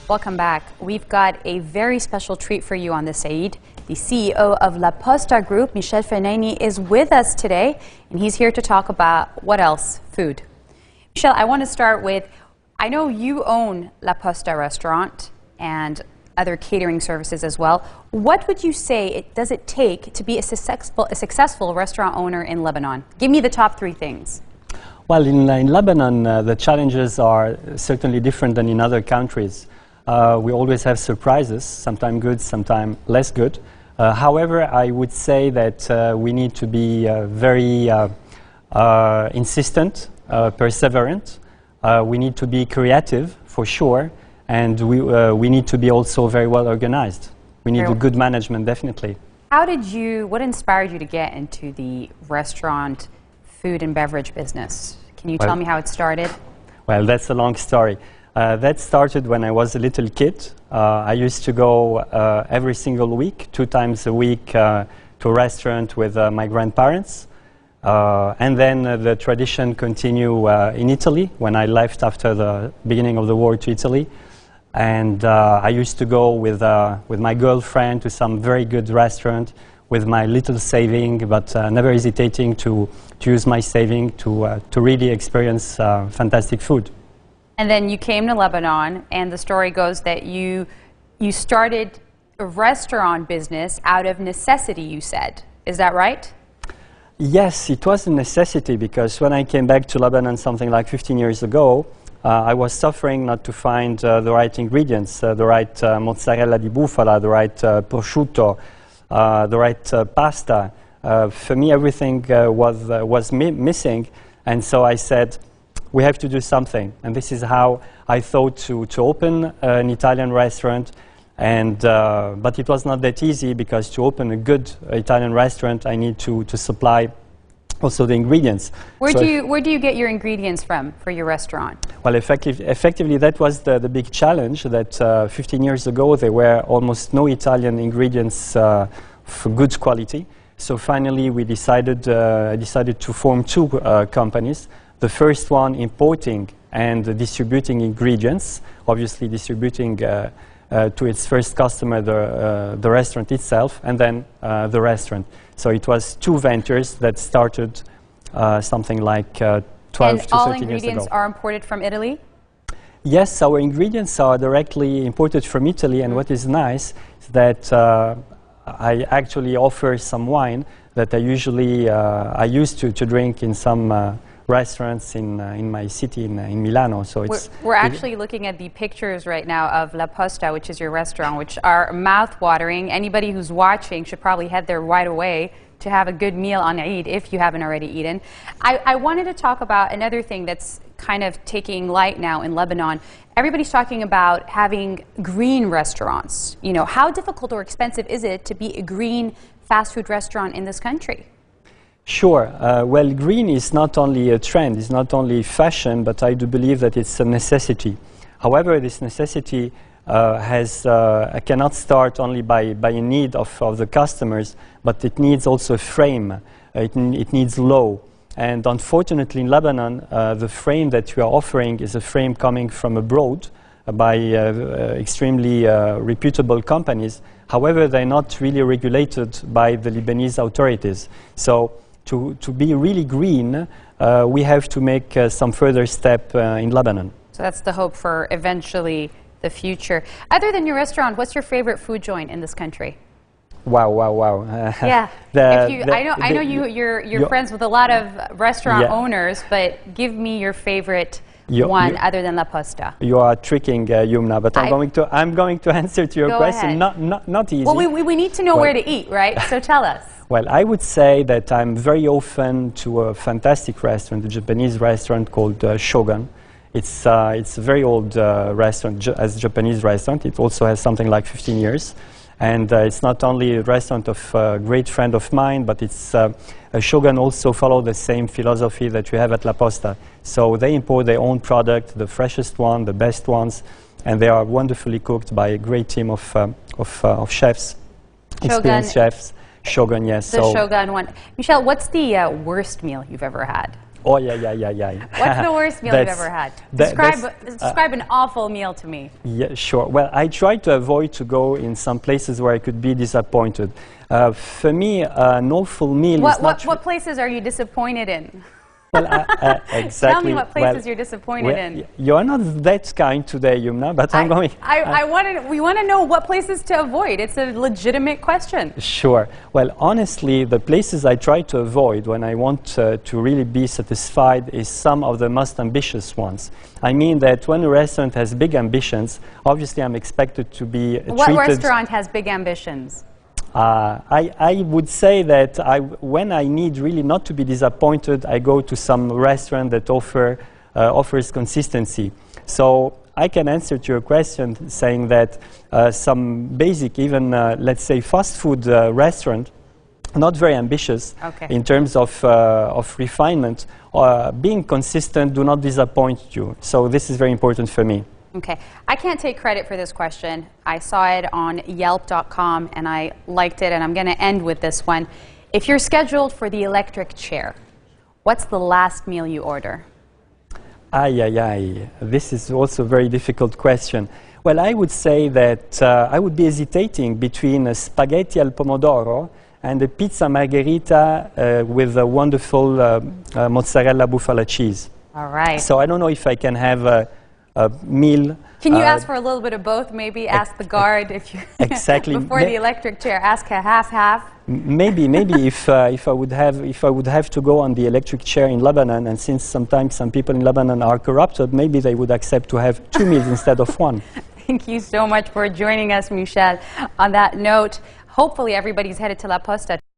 Welcome back. We've got a very special treat for you on this Eid. The CEO of La Posta Group, Michel Ferneini, is with us today, and he's here to talk about what else? Food. Michel, I want to start with, I know you own La Posta restaurant and other catering services as well. What would you say does it take to be a successful restaurant owner in Lebanon? Give me the top three things. Well, in Lebanon, the challenges are certainly different than in other countries. We always have surprises, sometimes good, sometimes less good. However, I would say that we need to be very insistent, perseverant. We need to be creative, for sure, and we need to be also very well organized. We need a good management, definitely. What inspired you to get into the restaurant, food and beverage business? Can you tell me how it started? Well, that's a long story. That started when I was a little kid. I used to go every single week, 2 times a week, to a restaurant with my grandparents. And then the tradition continued in Italy when I left after the beginning of the war to Italy. And I used to go with my girlfriend to some very good restaurant with my little saving, but never hesitating to use my saving to really experience fantastic food. And then you came to Lebanon, and the story goes that you started a restaurant business out of necessity, you said. Is that right? Yes, it was a necessity, because when I came back to Lebanon something like 15 years ago, I was suffering not to find the right ingredients, the right mozzarella di bufala, the right prosciutto, the right pasta. For me, everything was missing, and so I said, we have to do something. And this is how I thought to open an Italian restaurant. But it was not that easy, because to open a good Italian restaurant, I need to supply also the ingredients. Where do you get your ingredients from for your restaurant? Well, effectively, that was the big challenge, that 15 years ago, there were almost no Italian ingredients for good quality. So finally, we decided to form 2 companies. The first one importing and distributing ingredients, obviously distributing to its first customer, the restaurant itself, and then the restaurant. So it was 2 ventures that started something like 12 to 13 years ago. And all ingredients are imported from Italy? Yes, our ingredients are directly imported from Italy, and what is nice is that I actually offer some wine that I used to drink in some restaurants in my city in Milano. So we're actually looking at the pictures right now of La Posta, which is your restaurant, which are mouth-watering. Anybody who's watching should probably head there right away to have a good meal on Eid if you haven't already eaten. I wanted to talk about another thing that's kind of taking light now in Lebanon. Everybody's talking about having green restaurants. You know, how difficult or expensive is it to be a green fast food restaurant in this country? Sure. Well, green is not only a trend, it's not only fashion, but I do believe that it's a necessity. However, this necessity cannot start only by a need of the customers, but it needs also a frame. It needs law. And unfortunately, in Lebanon, the frame that we are offering is a frame coming from abroad by extremely reputable companies. However, they're not really regulated by the Lebanese authorities. So to be really green, we have to make some further step in Lebanon. So that's the hope for eventually the future. Other than your restaurant, what's your favorite food joint in this country? Wow. Yeah. I know you're friends with a lot of restaurant owners, but give me your favorite one other than La Posta. You are tricking Youmna, but I'm going to answer to your question. Not easy. Well, we need to know where to eat, right? So tell us. Well, I would say that I'm very often to a fantastic restaurant, a Japanese restaurant called Shogun. It's a very old restaurant as a Japanese restaurant. It also has something like 15 years. And it's not only a restaurant of a great friend of mine, but it's Shogun also follow the same philosophy that we have at La Posta. So they import their own product, the freshest one, the best ones, and they are wonderfully cooked by a great team of chefs, experienced chefs. Shogun, yes. The Shogun one. Michel, what's the worst meal you've ever had? Oh, yeah. What's the worst meal you've ever had? Describe an awful meal to me. Yeah, sure. Well, I try to avoid to go in some places where I could be disappointed. For me, an awful meal is not... What places are you disappointed in? Well, exactly. Tell me what places you're disappointed in. You are not that kind today, Youmna, but I'm going... we want to know what places to avoid. It's a legitimate question. Sure. Well, honestly, the places I try to avoid when I want to really be satisfied is some of the most ambitious ones. I mean that when a restaurant has big ambitions, obviously I'm expected to be treated... What restaurant has big ambitions? I would say that when I need really not to be disappointed, I go to some restaurant that offers consistency. So I can answer to your question saying that some basic, even let's say fast food restaurant, not very ambitious in terms of refinement, being consistent, do not disappoint you. So this is very important for me. Okay. I can't take credit for this question. I saw it on Yelp.com and I liked it, and I'm going to end with this one. If you're scheduled for the electric chair, what's the last meal you order? This is also a very difficult question. Well, I would say that I would be hesitating between a spaghetti al pomodoro and a pizza margherita with a wonderful mozzarella bufala cheese. All right. So I don't know if I can have a meal. Can you ask for a little bit of both? Maybe ask the guard if you exactly before the electric chair. Ask a half. Maybe if I would have to go on the electric chair in Lebanon, and since sometimes some people in Lebanon are corrupted, maybe they would accept to have 2 meals instead of 1. Thank you so much for joining us, Michel. On that note, hopefully everybody's headed to La Posta.